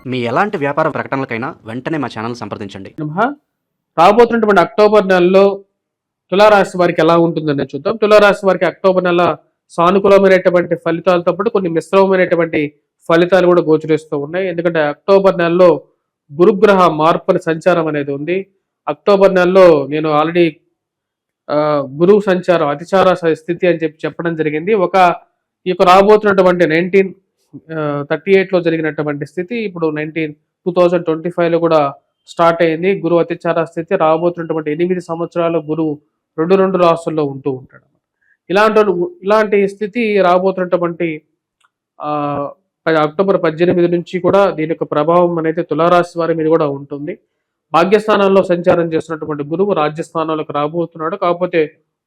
మీ ఎలాంటి వ్యాపార ప్రకటనలకైనా వెంటనే మా ఛానల్ సంప్రదించండి. నమః. రాబోతున్నటువంటి అక్టోబర్ నెలలో తులారాశి వారికి ఎలా ఉంటుందని చూద్దాం. తులారాశి వారికి అక్టోబర్ నెల సానుకూలమైనటువంటి ఫలితాలతో పాటు కొన్ని మిశ్రమమైనటువంటి ఫలితాలు కూడా గోచరిస్తూ ఉన్నాయి. ఎందుకంటే అక్టోబర్ నెలలో గురుగ్రహ మార్పుల సంచారం అనేది ఉంది. అక్టోబర్ నెలలో నేను ఆల్రెడీ గురువు సంచారం అతిచార స్థితి అని చెప్పడం జరిగింది. ఈ యొక్క రాబోతున్నటువంటి 1938లో జరిగినటువంటి స్థితి ఇప్పుడు 2025లో కూడా స్టార్ట్ అయింది. గురువు అతిచార స్థితి రాబోతున్నటువంటి 8 సంవత్సరాలు గురువు రెండు రాశుల్లో ఉంటూ ఉంటాడు. ఇలాంటి స్థితి రాబోతున్నటువంటి అక్టోబర్ 18 నుంచి కూడా దీని యొక్క ప్రభావం అనేది తులారాశి వారి మీద కూడా ఉంటుంది. భాగ్యస్థానంలో సంచారం చేస్తున్నటువంటి గురువు రాజ్యస్థానంలోకి రాబోతున్నాడు. కాకపోతే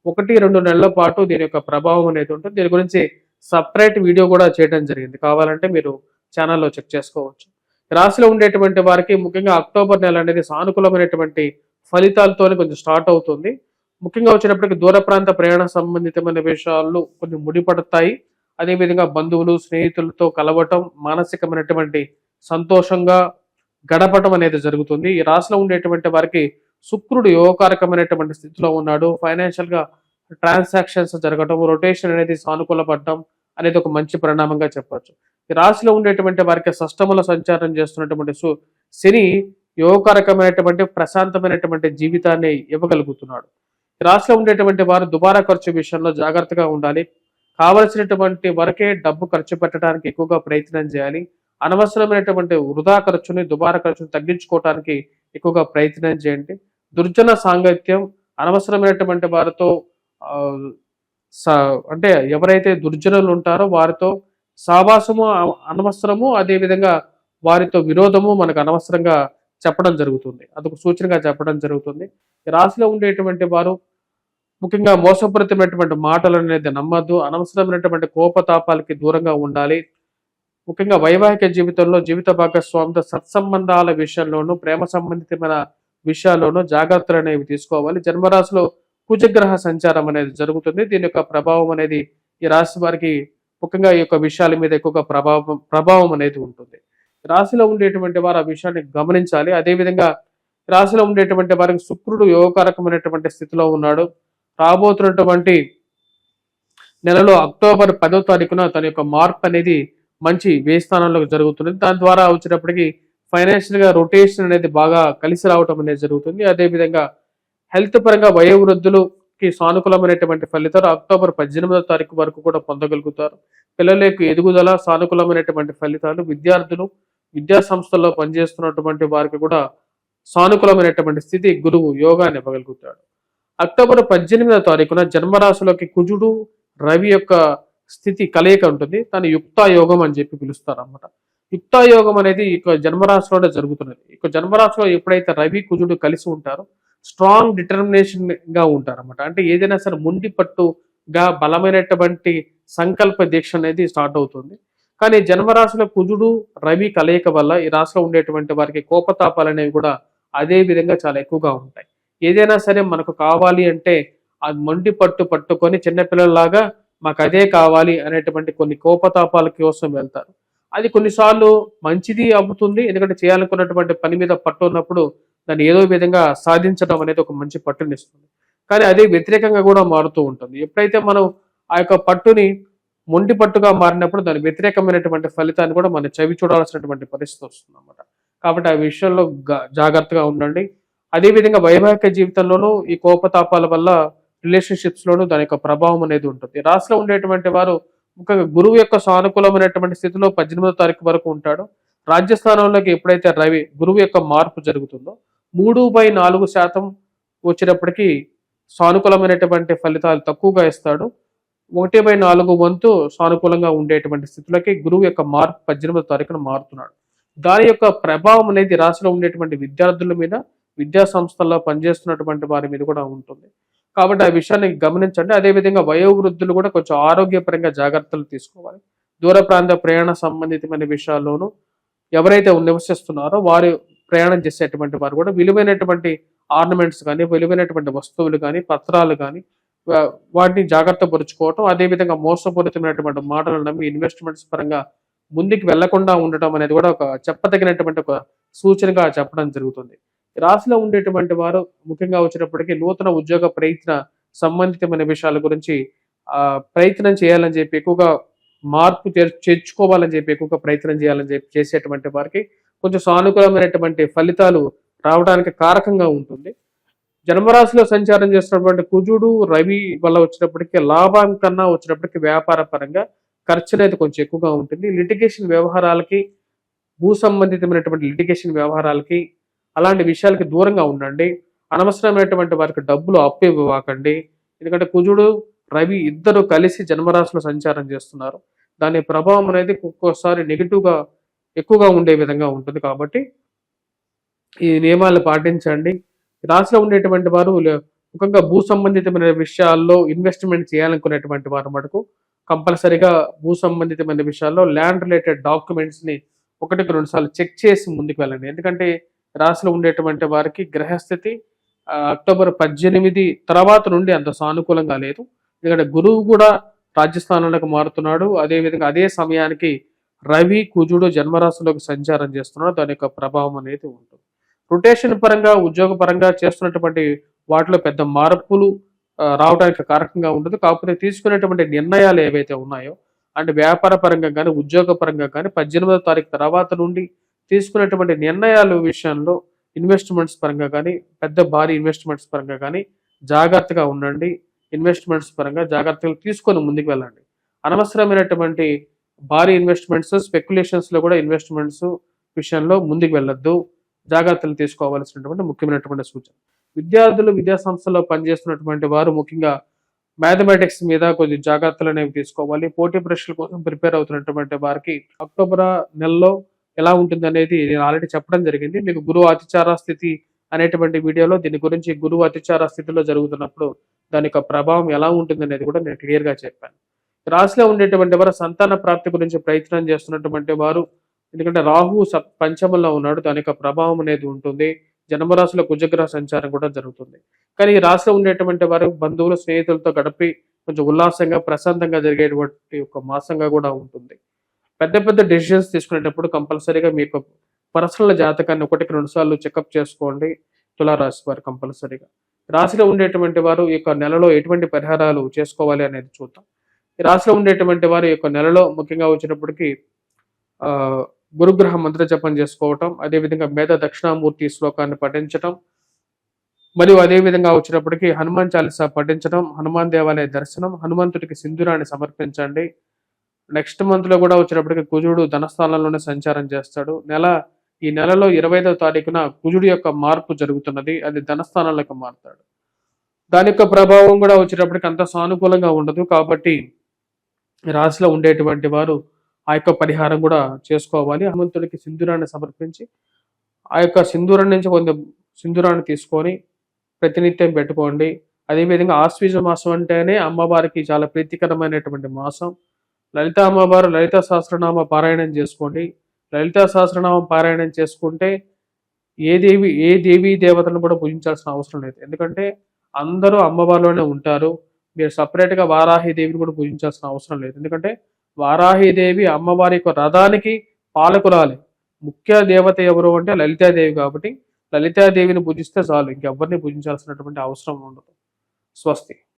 1-2 నెలల పాటు దీని యొక్క ప్రభావం అనేది ఉంటుంది. దీని గురించి సపరేట్ వీడియో కూడా చేయడం జరిగింది. కావాలంటే మీరు ఛానల్లో చెక్ చేసుకోవచ్చు. రాశిలో ఉండేటువంటి వారికి ముఖ్యంగా అక్టోబర్ నెల అనేది సానుకూలమైనటువంటి ఫలితాలతో కొంచెం స్టార్ట్ అవుతుంది. ముఖ్యంగా వచ్చినప్పటికీ దూర ప్రాంత ప్రయాణ సంబంధితమైన విషయాలు కొన్ని ముడిపడతాయి. అదేవిధంగా బంధువులు స్నేహితులతో కలవటం, మానసికమైనటువంటి సంతోషంగా గడపటం అనేది జరుగుతుంది. ఈ రాశిలో ఉండేటువంటి వారికి శుక్రుడు యోగకారకమైనటువంటి స్థితిలో ఉన్నాడు. ఫైనాన్షియల్ గా ట్రాన్సాక్షన్స్ జరగటం, రొటేషన్ అనేది సానుకూలపడటం అనేది ఒక మంచి పరిణామంగా చెప్పొచ్చు. ఈ రాశిలో ఉండేటువంటి వారికి షష్టముల సంచారం చేస్తున్నటువంటి శని యోగకారకమైనటువంటి ప్రశాంతమైనటువంటి జీవితాన్ని ఇవ్వగలుగుతున్నాడు. ఈ రాశిలో ఉండేటువంటి వారు దుబారా ఖర్చు విషయంలో జాగ్రత్తగా ఉండాలి. కావలసినటువంటి వరకే డబ్బు ఖర్చు పెట్టడానికి ఎక్కువగా ప్రయత్నం చేయాలి. అనవసరమైనటువంటి వృధా ఖర్చుని దుబారా ఖర్చుని తగ్గించుకోవడానికి ఎక్కువగా ప్రయత్నం చేయండి. దుర్జన సాంగత్యం, అనవసరమైనటువంటి వారితో అంటే ఎవరైతే దుర్జనులు ఉంటారో వారితో సావాసము అనవసరము, అదేవిధంగా వారితో విరోధము మనకు అనవసరంగా చెప్పడం జరుగుతుంది. అదొక సూచనగా చెప్పడం జరుగుతుంది. ఈ రాశిలో ఉండేటువంటి వారు ముఖ్యంగా మోసపూరితమైనటువంటి మాటలు అనేది నమ్మద్దు. అనవసరమైనటువంటి కోపతాపాలకి దూరంగా ఉండాలి. ముఖ్యంగా వైవాహిక జీవితంలో జీవిత భాగస్వామితో సత్సంబంధాల విషయంలోనూ ప్రేమ సంబంధితమైన విషయాల్లోనూ జాగ్రత్తలు అనేవి తీసుకోవాలి. జన్మరాశిలో కుజగ్రహ సంచారం అనేది జరుగుతుంది. దీని యొక్క ప్రభావం అనేది ఈ రాశి వారికి ముఖ్యంగా ఈ యొక్క విషయాల మీద ఎక్కువగా ప్రభావం అనేది ఉంటుంది. రాశిలో ఉండేటువంటి వారు ఆ విషయాన్ని గమనించాలి. అదేవిధంగా రాశిలో ఉండేటువంటి వారికి శుక్రుడు యోగకారకమైనటువంటి స్థితిలో ఉన్నాడు. రాబోతున్నటువంటి నెలలో అక్టోబర్ 10వ తారీఖున తన యొక్క మార్పు అనేది మంచి వ్యయ స్థానంలోకి జరుగుతుంది. దాని ద్వారా వచ్చినప్పటికీ ఫైనాన్షియల్ గా రొటేషన్ అనేది బాగా కలిసి రావటం అనేది జరుగుతుంది. అదేవిధంగా హెల్త్ పరంగా వయోవృద్ధులకి సానుకూలమైనటువంటి ఫలితాలు అక్టోబర్ 18వ తారీఖు వరకు కూడా పొందగలుగుతారు. పిల్లల యొక్క ఎదుగుదల, సానుకూలమైనటువంటి ఫలితాలు, విద్యార్థులు విద్యా సంస్థల్లో పనిచేస్తున్నటువంటి వారికి కూడా సానుకూలమైనటువంటి స్థితి గురువు యోగాన్ని ఇవ్వగలుగుతాడు. అక్టోబర్ 18వ తారీఖున జన్మరాశిలోకి కుజుడు రవి యొక్క స్థితి కలయిక ఉంటుంది. దాన్ని యుక్తాయోగం అని చెప్పి పిలుస్తారు అన్నమాట. యుక్తాయోగం అనేది ఇక జన్మరాశిలోనే జరుగుతున్నది. ఇక జన్మరాశిలో ఎప్పుడైతే రవి కుజుడు కలిసి ఉంటారో స్ట్రాంగ్ డిటర్మినేషన్ గా ఉంటారు అన్నమాట. అంటే ఏదైనా సరే ముండి పట్టుగా బలమైనటువంటి సంకల్ప దీక్ష అనేది స్టార్ట్ అవుతుంది. కానీ జన్మరాశిలో కుజుడు రవి కలయిక వల్ల ఈ రాశిలో ఉండేటువంటి వారికి కోపతాపాలు అనేవి కూడా అదే విధంగా చాలా ఎక్కువగా ఉంటాయి. ఏదైనా సరే మనకు కావాలి అంటే అది మొండి పట్టుకొని చిన్నపిల్లల్లాగా మాకు అదే కావాలి అనేటువంటి కొన్ని కోపతాపాల కోసం వెళ్తారు. అది కొన్నిసార్లు మంచిది అవుతుంది. ఎందుకంటే చేయాలనుకున్నటువంటి పని మీద పట్టు ఉన్నప్పుడు దాన్ని ఏదో విధంగా సాధించడం అనేది ఒక మంచి పట్టునిస్తుంది. కానీ అదే వ్యతిరేకంగా కూడా మారుతూ ఉంటుంది. ఎప్పుడైతే మనం ఆ యొక్క పట్టుని మొండి పట్టుగా మారినప్పుడు దాని వ్యతిరేకమైనటువంటి ఫలితాన్ని కూడా మనం చవి చూడాల్సినటువంటి పరిస్థితి వస్తుంది అన్నమాట. కాబట్టి ఆ విషయంలో జాగ్రత్తగా ఉండండి. అదేవిధంగా వైవాహిక జీవితంలోనూ ఈ కోపతాపాల వల్ల రిలేషన్షిప్స్ లోనూ దాని యొక్క ప్రభావం అనేది ఉంటుంది. రాశిలో ఉండేటువంటి వారు ముఖ్యంగా గురువు యొక్క సానుకూలమైనటువంటి స్థితిలో 18వ తారీఖు వరకు ఉంటాడు. రాజ్యస్థానంలోకి ఎప్పుడైతే గురువు యొక్క మార్పు జరుగుతుందో 3/4% వచ్చినప్పటికీ సానుకూలమైనటువంటి ఫలితాలు తక్కువగా ఇస్తాడు. 1/4 వంతు సానుకూలంగా ఉండేటువంటి స్థితిలోకి గురువు యొక్క మార్పు 18వ తారీఖున మారుతున్నాడు. దాని యొక్క ప్రభావం అనేది రాశిలో ఉండేటువంటి విద్యార్థుల మీద, విద్యా సంస్థల్లో పనిచేస్తున్నటువంటి వారి మీద కూడా ఉంటుంది. కాబట్టి ఆ విషయాన్ని గమనించండి. అదేవిధంగా వయోవృద్ధులు కూడా కొంచెం ఆరోగ్యపరంగా జాగ్రత్తలు తీసుకోవాలి. దూర ప్రాంత ప్రయాణ సంబంధితమైన విషయాల్లోనూ ఎవరైతే నివసిస్తున్నారో వారు ప్రయాణం చేసేటువంటి వారు కూడా విలువైనటువంటి ఆర్నమెంట్స్ కానీ, విలువైనటువంటి వస్తువులు కానీ, పత్రాలు కానీ వాటిని జాగ్రత్త పరుచుకోవటం, అదేవిధంగా మోసపూరితమైనటువంటి మాటలు నమ్మి ఇన్వెస్ట్మెంట్స్ పరంగా ముందుకు వెళ్లకుండా ఉండటం అనేది కూడా ఒక చెప్పదగినటువంటి ఒక సూచనగా చెప్పడం జరుగుతుంది. ఈ రాశిలో ఉండేటువంటి వారు ముఖ్యంగా వచ్చేటప్పటికి నూతన ఉద్యోగ ప్రయత్న సంబంధితమైన విషయాల గురించి ప్రయత్నం చేయాలని చెప్పి ఎక్కువగా మార్పు చేర్చుకోవాలని చెప్పి ఎక్కువగా ప్రయత్నం చేయాలని చెప్పి చేసేటువంటి వారికి కొంచెం సానుకూలమైనటువంటి ఫలితాలు రావడానికి కారకంగా ఉంటుంది. జన్మరాశిలో సంచారం చేస్తున్నటువంటి కుజుడు రవి వల్ల వచ్చినప్పటికీ లాభం కన్నా వచ్చినప్పటికీ వ్యాపార పరంగా ఖర్చు అనేది కొంచెం ఎక్కువగా ఉంటుంది. లిటిగేషన్ వ్యవహారాలకి, భూ సంబంధితమైనటువంటి లిటిగేషన్ వ్యవహారాలకి, అలాంటి విషయాలకి దూరంగా ఉండండి. అనవసరమైనటువంటి వారికి డబ్బులు అప్పు ఇవ్వకండి. ఎందుకంటే కుజుడు రవి ఇద్దరు కలిసి జన్మరాశిలో సంచారం చేస్తున్నారు. దాని ప్రభావం అనేది ఒక్కోసారి నెగిటివ్గా ఎక్కువగా ఉండే విధంగా ఉంటుంది. కాబట్టి ఈ నియమాలు పాటించండి. రాశిలో ఉండేటువంటి వారు ముఖ్యంగా భూ సంబంధితమైన విషయాల్లో ఇన్వెస్ట్మెంట్ చేయాలనుకునేటువంటి వారు మటుకు కంపల్సరీగా భూ సంబంధితమైన విషయాల్లో ల్యాండ్ రిలేటెడ్ డాక్యుమెంట్స్ ని 1-2 సార్లు చెక్ చేసి ముందుకు వెళ్ళండి. ఎందుకంటే రాశిలో ఉండేటువంటి వారికి గ్రహస్థితి అక్టోబర్ 18 తర్వాత నుండి అంత సానుకూలంగా లేదు. ఎందుకంటే గురువు కూడా రాజ్యస్థానంలోకి మారుతున్నాడు. అదేవిధంగా అదే సమయానికి రవి కుజుడు జన్మరాశిలోకి సంచారం చేస్తున్నాడు. దాని యొక్క ప్రభావం అనేది ఉంటుంది. రొటేషన్ పరంగా ఉద్యోగ పరంగా చేస్తున్నటువంటి వాటిలో పెద్ద మార్పులు రావడానికి కారకంగా ఉండదు. కాకపోతే తీసుకునేటువంటి నిర్ణయాలు ఏవైతే ఉన్నాయో అంటే వ్యాపార పరంగా కానీ ఉద్యోగ పరంగా కానీ 18వ తారీఖు తర్వాత నుండి తీసుకునేటువంటి నిర్ణయాల విషయంలో ఇన్వెస్ట్మెంట్స్ పరంగా కానీ పెద్ద భారీ ఇన్వెస్ట్మెంట్స్ పరంగా కానీ జాగ్రత్తగా ఉండండి. ఇన్వెస్ట్మెంట్స్ పరంగా జాగ్రత్తలు తీసుకొని ముందుకు వెళ్ళండి. అనవసరమైనటువంటి భారీ ఇన్వెస్ట్మెంట్స్ స్పెక్యులేషన్స్లో కూడా ఇన్వెస్ట్మెంట్స్ విషయంలో ముందుకు వెళ్ళొద్దు. జాగ్రత్తలు తీసుకోవాల్సినటువంటి ముఖ్యమైనటువంటి సూచన. విద్యార్థులు విద్యా సంస్థల్లో పనిచేస్తున్నటువంటి వారు ముఖ్యంగా మ్యాథమెటిక్స్ మీద కొద్ది జాగ్రత్తలు అనేవి తీసుకోవాలి. పోటీ పరీక్షల కోసం ప్రిపేర్ అవుతున్నటువంటి వారికి అక్టోబర్ నెలలో ఎలా ఉంటుంది అనేది నేను ఆల్రెడీ చెప్పడం జరిగింది. మీకు గురువు అతిచార స్థితి అనేటువంటి వీడియోలో దీని గురించి గురువు అతిచార స్థితిలో జరుగుతున్నప్పుడు దాని యొక్క ప్రభావం ఎలా ఉంటుంది అనేది కూడా నేను క్లియర్గా చెప్పాను. రాశిలో ఉండేటువంటి వారు సంతాన ప్రాప్తి గురించి ప్రయత్నం చేస్తున్నటువంటి వారు, ఎందుకంటే రాహు పంచమంలో ఉన్నాడు, దాని యొక్క ప్రభావం అనేది ఉంటుంది. జన్మరాశిలో కుజగ్రహ సంచారం కూడా జరుగుతుంది. కానీ ఈ రాశిలో ఉండేటువంటి వారు బంధువులు స్నేహితులతో గడిపి కొంచెం ఉల్లాసంగా ప్రశాంతంగా జరిగేటువంటి ఒక మాసంగా కూడా ఉంటుంది. పెద్ద పెద్ద డెసిషన్స్ తీసుకునేటప్పుడు కంపల్సరీగా మీ యొక్క పర్సనల్ జాతకాన్ని 1-2 సార్లు చెకప్ చేసుకోండి. తులారాశి వారు కంపల్సరీగా. రాశిలో ఉండేటువంటి వారు ఈ యొక్క నెలలో ఎటువంటి పరిహారాలు చేసుకోవాలి అనేది చూద్దాం. ఈ రాశిలో ఉండేటువంటి వారు ఈ యొక్క నెలలో ముఖ్యంగా వచ్చినప్పటికీ గురుగ్రహ మంత్ర జపం చేసుకోవటం, అదేవిధంగా మేధ దక్షిణామూర్తి శ్లోకాన్ని పఠించటం, మరియు అదేవిధంగా వచ్చినప్పటికీ హనుమాన్ చాలీసా పఠించడం, హనుమాన్ దేవాలయ దర్శనం, హనుమంతుడికి సింధూరాన్ని సమర్పించండి. నెక్స్ట్ మంత్ లో కూడా వచ్చినప్పటికీ కుజుడు ధనస్థానంలోనే సంచారం చేస్తాడు. ఈ నెలలో 25వ తారీఖున కుజుడు యొక్క మార్పు జరుగుతున్నది. అది ధనస్థానంలోకి మారుతాడు. దాని యొక్క ప్రభావం కూడా వచ్చేటప్పటికి అంత సానుకూలంగా ఉండదు. కాబట్టి రాశిలో ఉండేటువంటి వారు ఆ యొక్క పరిహారం కూడా చేసుకోవాలి. హనుమంతుడికి సింధూరాన్ని సమర్పించి ఆ యొక్క సింధూరం నుంచి కొంత సింధూరాన్ని తీసుకొని ప్రతినిత్యం పెట్టుకోండి. అదేవిధంగా ఆశ్వీజ మాసం అంటేనే అమ్మవారికి చాలా ప్రీతికరమైనటువంటి మాసం. లలిత అమ్మవారు లలిత సహస్రనామ పారాయణం చేసుకోండి. లలిత సహస్రనామం పారాయణం చేసుకుంటే ఏ దేవీ దేవతలను కూడా పూజించాల్సిన అవసరం లేదు. ఎందుకంటే అందరూ అమ్మవారిలోనే ఉంటారు. మీరు సపరేట్గా వారాహిదేవిని కూడా పూజించాల్సిన అవసరం లేదు. ఎందుకంటే వారాహిదేవి అమ్మవారి యొక్క రథానికి పాలకురాలి. ముఖ్య దేవత ఎవరు అంటే లలితాదేవి. కాబట్టి లలితాదేవిని పూజిస్తే చాలు, ఇంకెవ్వరిని పూజించాల్సినటువంటి అవసరం ఉండదు. స్వస్తి.